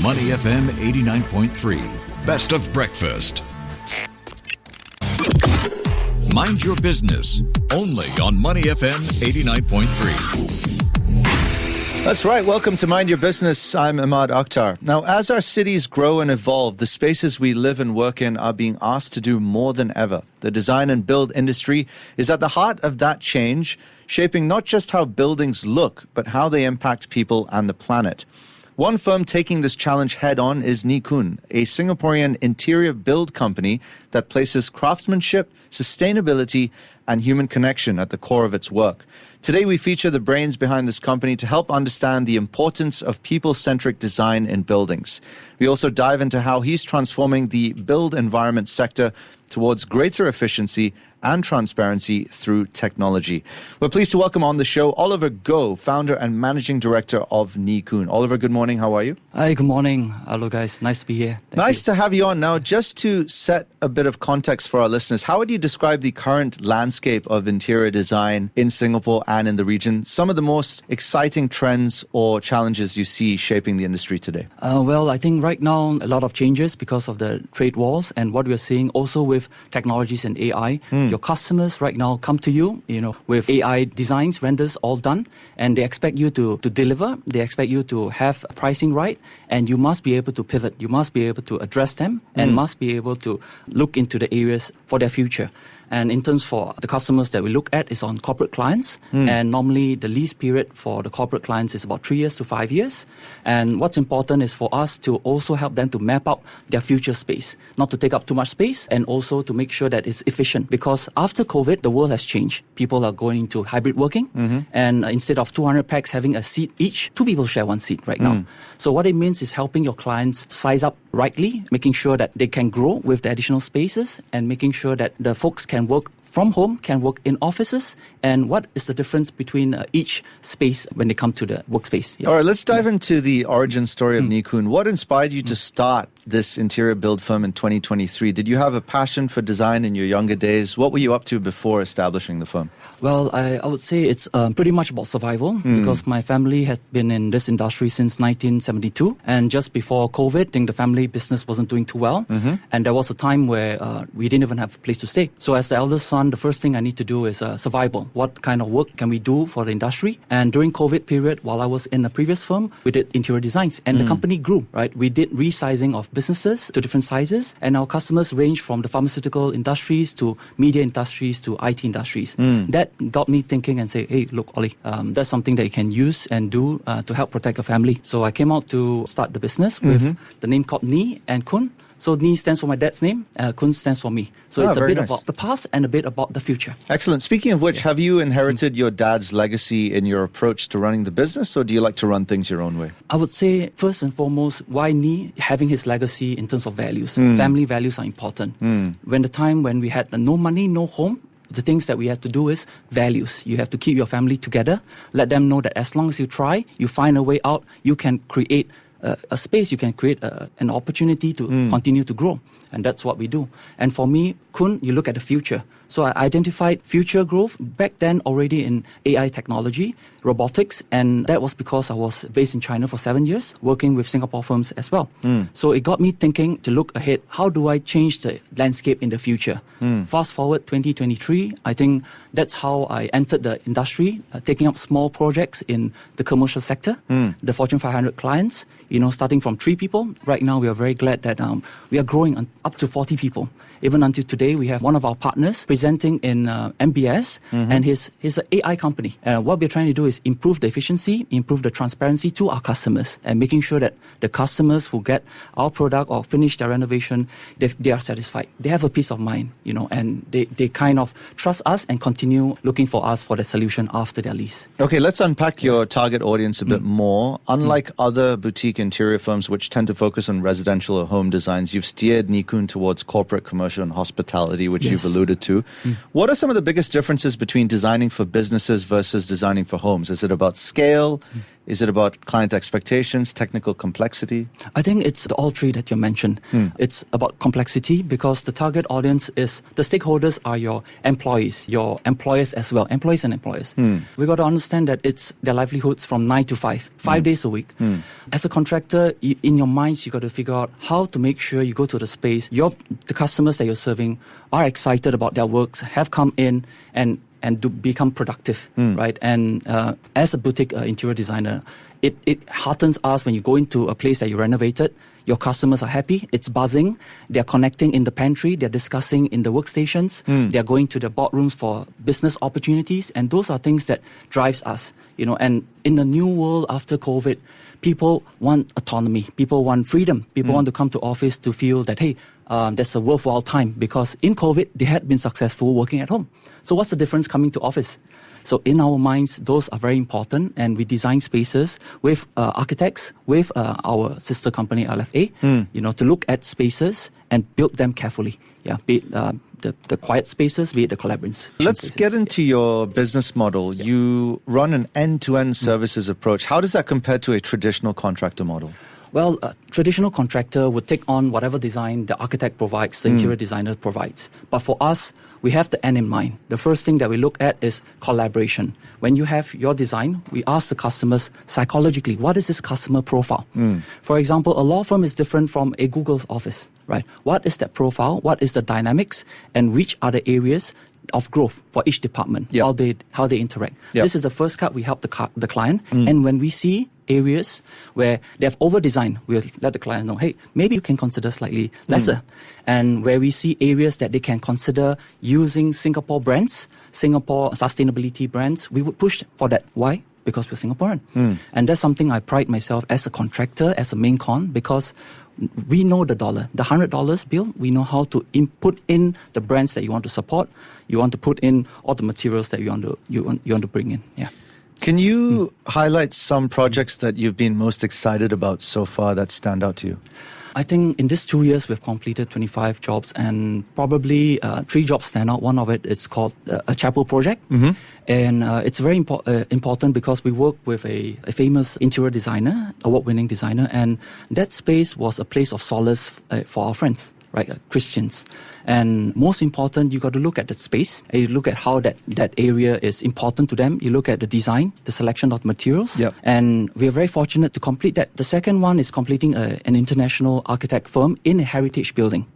Money FM 89.3. Best of breakfast. Mind your business. Only on Money FM 89.3. That's right. Welcome to Mind Your Business. I'm Ahmad Akhtar. Now, as our cities grow and evolve, the spaces we live and work in are being asked to do more than ever. The design and build industry is at the heart of that change, shaping not just how buildings look, but how they impact people and the planet. One firm taking this challenge head-on is Ngee, a Singaporean interior build company that places craftsmanship, sustainability, and human connection at the core of its work. Today, we feature the brains behind this company to help understand the importance of people-centric design in buildings. We also dive into how he's transforming the build environment sector towards greater efficiency and transparency through technology. We're pleased to welcome on the show Oliver Goh, founder and managing director of Ngee. Oliver, good morning. How are you? Hi, good morning. Hello, guys. Nice to be here. Nice to have you on. Now, just to set a bit of context for our listeners, how would you describe the current landscape of interior design in Singapore and in the region? Some of the most exciting trends or challenges you see shaping the industry today? Well, I think right now a lot of changes because of the trade wars and what we're seeing also with technologies and AI. Your customers right now come to you, with AI designs, renders all done, and they expect you to deliver. They expect you to have pricing right, and you must be able to pivot. You must be able to address them and must be able to look into the areas for their future. And in terms for the customers that we look at is on corporate clients. And normally the lease period for the corporate clients is about 3 years to 5 years. And what's important is for us to also help them to map out their future space, not to take up too much space, and also to make sure that it's efficient. Because after COVID, the world has changed. People are going into hybrid working. And instead of 200 packs having a seat each, 2 people share 1 seat right now. So what it means is helping your clients size up rightly, making sure that they can grow with the additional spaces, and making sure that the folks can work from home, can work in offices, and what is the difference between each space when they come to the workspace. All right, let's dive into the origin story of Ngee. What inspired you to start this interior build firm in 2023? Did you have a passion for design in your younger days? What were you up to before establishing the firm? Well, I would say it's pretty much about survival because my family has been in this industry since 1972, and just before COVID, I think the family business wasn't doing too well, and there was a time where we didn't even have a place to stay. So as the eldest son, the first thing I need to do is survival. What kind of work can we do for the industry? And during COVID period, while I was in the previous firm, we did interior designs, and the company grew, right? We did resizing of businesses to different sizes, and our customers range from the pharmaceutical industries to media industries to IT industries. That got me thinking and say, hey, look, Ollie, that's something that you can use and do to help protect your family. So I came out to start the business with the name called Ngee and Koon. So Ngee stands for my dad's name, Koon stands for me. So it's a bit about the past and a bit about the future. Excellent. Speaking of which, have you inherited your dad's legacy in your approach to running the business, or do you like to run things your own way? I would say, first and foremost, why Ngee? Having his legacy in terms of values. Family values are important. When the time when we had no money, no home, the things that we have to do is values. You have to keep your family together. Let them know that as long as you try, you find a way out, you can create a space, you can create an opportunity to continue to grow. And that's what we do. And for me, Koon, you look at the future. So I identified future growth back then already in AI technology, robotics, and that was because I was based in China for 7 years, working with Singapore firms as well. So it got me thinking to look ahead. How do I change the landscape in the future? Fast forward 2023, I think that's how I entered the industry, taking up small projects in the commercial sector, the Fortune 500 clients, starting from 3 people. Right now, we are very glad that we are growing up to 40 people. Even until today, we have one of our partners presenting in MBS, and he's an AI company. What we're trying to do is improve the efficiency, improve the transparency to our customers, and making sure that the customers who get our product or finish their renovation, they are satisfied. They have a peace of mind, and they kind of trust us and continue looking for us for the solution after their lease. Okay, let's unpack your target audience a bit more. Unlike other boutique interior firms which tend to focus on residential or home designs, you've steered Ngee towards corporate, commercial, and hospitality, which you've alluded to. What are some of the biggest differences between designing for businesses versus designing for homes? Is it about scale? Is it about client expectations, technical complexity? I think it's all three that you mentioned. It's about complexity because the target audience is, the stakeholders are your employees, your employers as well, employees and employers. We got to understand that it's their livelihoods from 9 to 5 days a week. As a contractor, in your minds, you got to figure out how to make sure you go to the space, the customers that you're serving are excited about their works, have come in and to become productive, right? And as a boutique interior designer, it heartens us when you go into a place that you renovated, your customers are happy, it's buzzing, they're connecting in the pantry, they're discussing in the workstations, they're going to the boardrooms for business opportunities, and those are things that drives us, and in the new world after COVID, people want autonomy, people want freedom, people want to come to office to feel that, hey, that's a worthwhile time, because in COVID, they had been successful working at home. So what's the difference coming to office? So in our minds, those are very important, and we design spaces with architects, with our sister company LFA, to look at spaces and build them carefully. Yeah, be it the quiet spaces, be it the collaborative. Let's get into your business model. Yeah. You run an end-to-end services approach. How does that compare to a traditional contractor model? Well, a traditional contractor would take on whatever design the architect provides, the interior designer provides. But for us, we have the end in mind. The first thing that we look at is collaboration. When you have your design, we ask the customers psychologically, what is this customer profile? For example, a law firm is different from a Google office, right? What is that profile? What is the dynamics? And which are the areas of growth for each department, how they interact. This is the first cut we help the client. And when we see areas where they have over-designed, we'll let the client know, hey, maybe you can consider slightly lesser. And where we see areas that they can consider using Singapore brands, Singapore sustainability brands, we would push for that. Why? Because we're Singaporean. And that's something I pride myself as a contractor, as a main con, because we know the dollar, the $100 bill, we know how to put in the brands that you want to support. You want to put in all the materials that you want to bring in. Yeah. Can you highlight some projects that you've been most excited about so far that stand out to you? I think in these 2 years, we've completed 25 jobs, and probably 3 jobs stand out. One of it is called a chapel project. And it's very important because we work with a famous interior designer, award-winning designer, and that space was a place of solace for our friends, right? Christians. And most important, you got to look at the space, and you look at how that area is important to them. You look at the design, the selection of materials, and we are very fortunate to complete that. The second one is completing an international architect firm in a heritage building.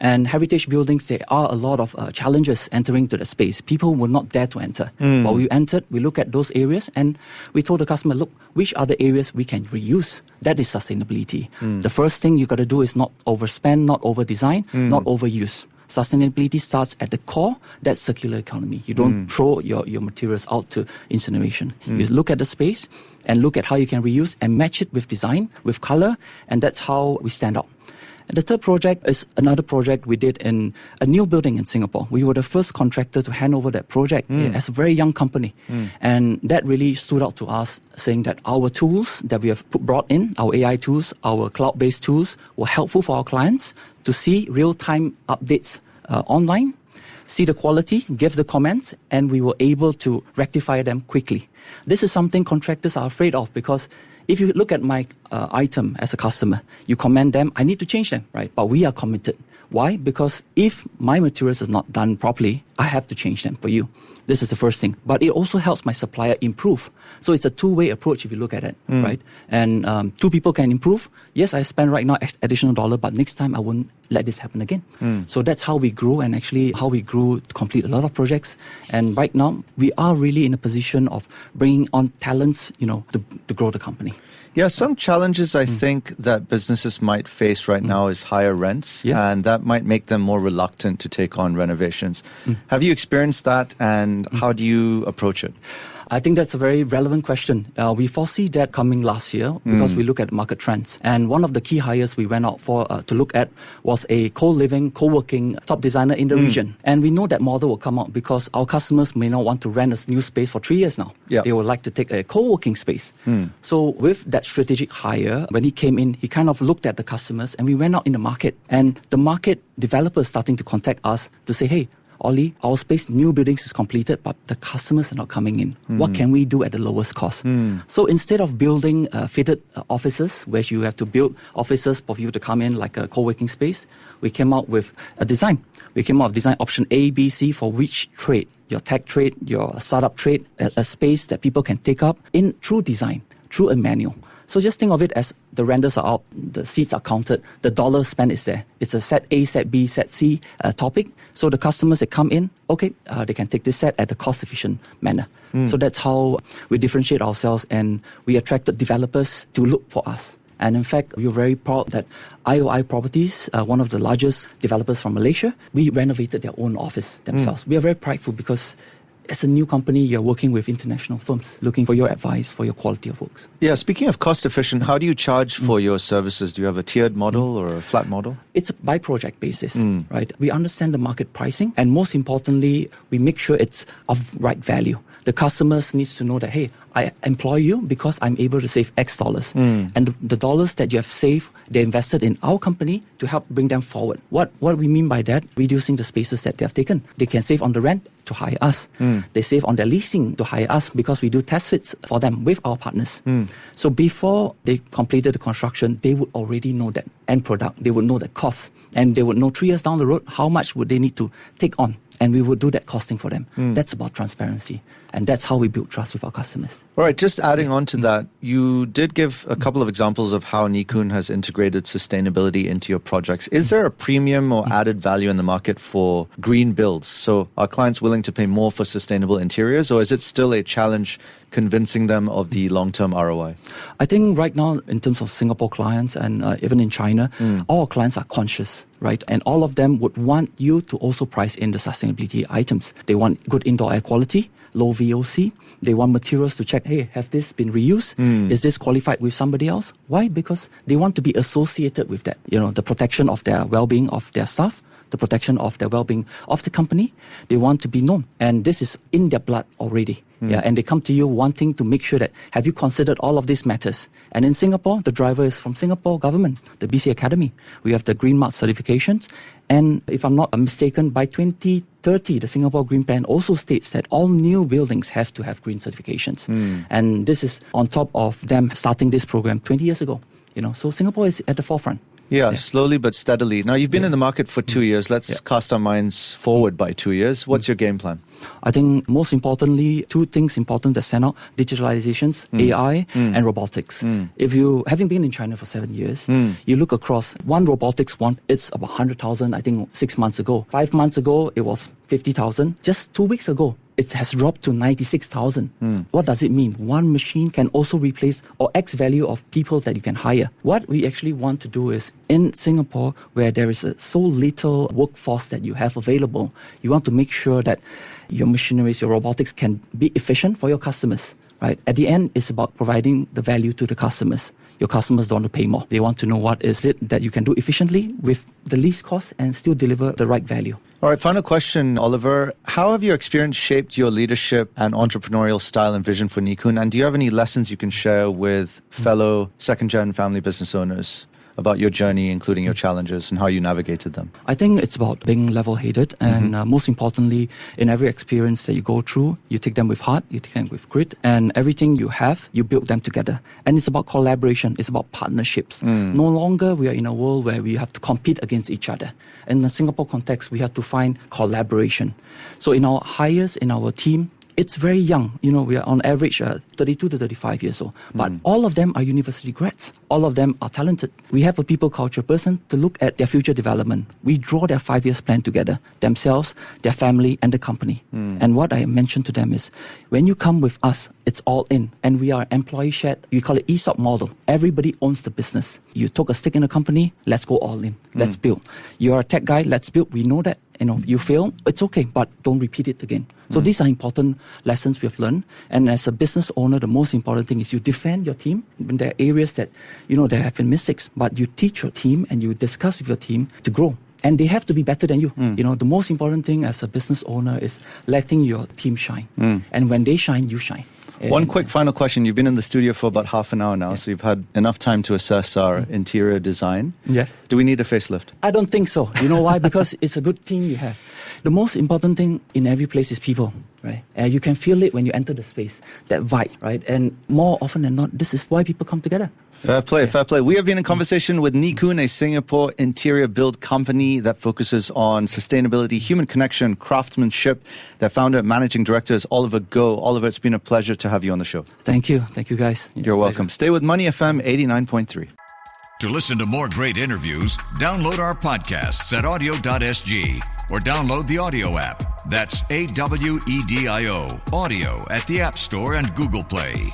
And heritage buildings, there are a lot of challenges entering to the space. People will not dare to enter. But we entered, we look at those areas, and we told the customer, look, which are the areas we can reuse? That is sustainability. The first thing you got to do is not overspend, not over-design, not overuse. Sustainability starts at the core, that's circular economy. You don't throw your materials out to incineration. You look at the space and look at how you can reuse and match it with design, with color, and that's how we stand out. And the third project is another project we did in a new building in Singapore. We were the first contractor to hand over that project as a very young company. And that really stood out to us, saying that our tools that we have brought in, our AI tools, our cloud-based tools, were helpful for our clients to see real-time updates online, see the quality, give the comments, and we were able to rectify them quickly. This is something contractors are afraid of, because if you look at my item as a customer, you comment them, I need to change them, right? But we are committed. Why? Because if my materials is not done properly, I have to change them for you. This is the first thing. But it also helps my supplier improve. So it's a two-way approach if you look at it, right? And two people can improve. Yes, I spend right now additional $1, but next time I won't let this happen again. So that's how we grew, and actually how we grew to complete a lot of projects. And right now, we are really in a position of bringing on talents, to grow the company. Yeah, some challenges I think that businesses might face right now is higher rents, and that might make them more reluctant to take on renovations. Have you experienced that, and how do you approach it? I think that's a very relevant question. We foresee that coming last year because we look at market trends. And one of the key hires we went out for to look at was a co-living, co-working top designer in the region. And we know that model will come out because our customers may not want to rent a new space for 3 years now. They would like to take a co-working space. So with that strategic hire, when he came in, he kind of looked at the customers, and we went out in the market. And the market developers starting to contact us to say, hey, Ollie, our space, new buildings is completed, but the customers are not coming in. What can we do at the lowest cost? So instead of building fitted offices, where you have to build offices for people to come in like a co-working space, we came out with a design. We came out with design option A, B, C for which trade, your tech trade, your startup trade, a space that people can take up in through design, through a manual. So just think of it as the renders are out, the seats are counted, the dollar spent is there. It's a set A, set B, set C topic. So the customers that come in, they can take this set at a cost-efficient manner. So that's how we differentiate ourselves, and we attracted developers to look for us. And in fact, we are very proud that IOI Properties, one of the largest developers from Malaysia, we renovated their own office themselves. We are very prideful because as a new company, you're working with international firms looking for your advice for your quality of works. Yeah, speaking of cost efficient, how do you charge for your services? Do you have a tiered model or a flat model? It's by project basis, right? We understand the market pricing, and most importantly, we make sure it's of right value. The customers needs to know that, hey, I employ you because I'm able to save X dollars. And the dollars that you have saved, they're invested in our company to help bring them forward. What we mean by that, reducing the spaces that they have taken. They can save on the rent to hire us. They save on their leasing to hire us because we do test fits for them with our partners. So before they completed the construction, they would already know that end product. They would know the cost. And they would know 3 years down the road how much would they need to take on. And we would do that costing for them. That's about transparency. And that's how we build trust with our customers. All right, just adding on to that, you did give a couple of examples of how Koon has integrated sustainability into your projects. Is there a premium or added value in the market for green builds? So are clients willing to pay more for sustainable interiors, or is it still a challenge convincing them of the long-term ROI? I think right now, in terms of Singapore clients and even in China, all our clients are conscious, right? And all of them would want you to also price in the sustainability items. They want good indoor air quality, low VOC. They want materials to check, hey, have this been reused? Is this qualified with somebody else? Why? Because they want to be associated with that. You know, the protection of their well-being of their staff, the protection of their well-being of the company. They want to be known. And this is in their blood already. Yeah, and they come to you wanting to make sure that, have you considered all of these matters? And in Singapore, the driver is from Singapore government, the BC Academy. We have the Green Mark certifications. And if I'm not mistaken, by 2030, the Singapore Green Plan also states that all new buildings have to have green certifications. And this is on top of them starting this program 20 years ago. You know, so Singapore is at the forefront. Yeah, slowly but steadily. Now, you've been in the market for 2 years. Let's cast our minds forward by 2 years. What's your game plan? I think most importantly, two things important that stand out: digitalizations, AI, and robotics. If you, having been in China for 7 years, you look across, one robotics one, it's about 100,000, I think 6 months ago. 5 months ago, it was 50,000. Just 2 weeks ago, it has dropped to 96,000. What does it mean? One machine can also replace or X value of people that you can hire. What we actually want to do is, in Singapore, where there is so little workforce that you have available, you want to make sure that your machineries, your robotics can be efficient for your customers. Right? At the end, it's about providing the value to the customers. Your customers don't want to pay more. They want to know what is it that you can do efficiently with the least cost and still deliver the right value. All right, final question, Oliver. How have your experience shaped your leadership and entrepreneurial style and vision for Koon? And do you have any lessons you can share with fellow second-gen family business owners about your journey, including your challenges and how you navigated them? I think it's about being level-headed, and most importantly, in every experience that you go through, you take them with heart, you take them with grit, and everything you have, you build them together. And it's about collaboration, it's about partnerships. No longer we are in a world where we have to compete against each other. In the Singapore context, we have to find collaboration. So in our hires, in our team, it's very young. You know, we are on average 32 to 35 years old. But all of them are university grads. All of them are talented. We have a people culture person to look at their future development. We draw their 5 years plan together, themselves, their family, and the company. And what I mentioned to them is, when you come with us, it's all in. And we are employee shared. We call it ESOP model. Everybody owns the business. You took a stake in the company, let's go all in. Let's build. You're a tech guy, let's build. We know that. You know, you fail, it's okay, but don't repeat it again. So these are important lessons we've learned. And as a business owner, the most important thing is you defend your team when there are areas that, you know, there have been mistakes, but you teach your team and you discuss with your team to grow. And they have to be better than you. You know, the most important thing as a business owner is letting your team shine. And when they shine, you shine. One quick final question. You've been in the studio for about half an hour now, so you've had enough time to assess our interior design. Yes. Do we need a facelift? I don't think so. You know why? Because it's a good team you have. The most important thing in every place is people, right? And you can feel it when you enter the space, that vibe, right? And more often than not, this is why people come together. Fair play, fair play. We have been in conversation with Ngee Koon, a Singapore interior build company that focuses on sustainability, human connection, craftsmanship. Their founder and managing director is Oliver Goh. Oliver, it's been a pleasure to have you on the show. Thank you. Thank you, guys. You're welcome. Stay with Money FM 89.3. To listen to more great interviews, download our podcasts at audio.sg or download the audio app. That's AWEDIO, audio at the App Store and Google Play.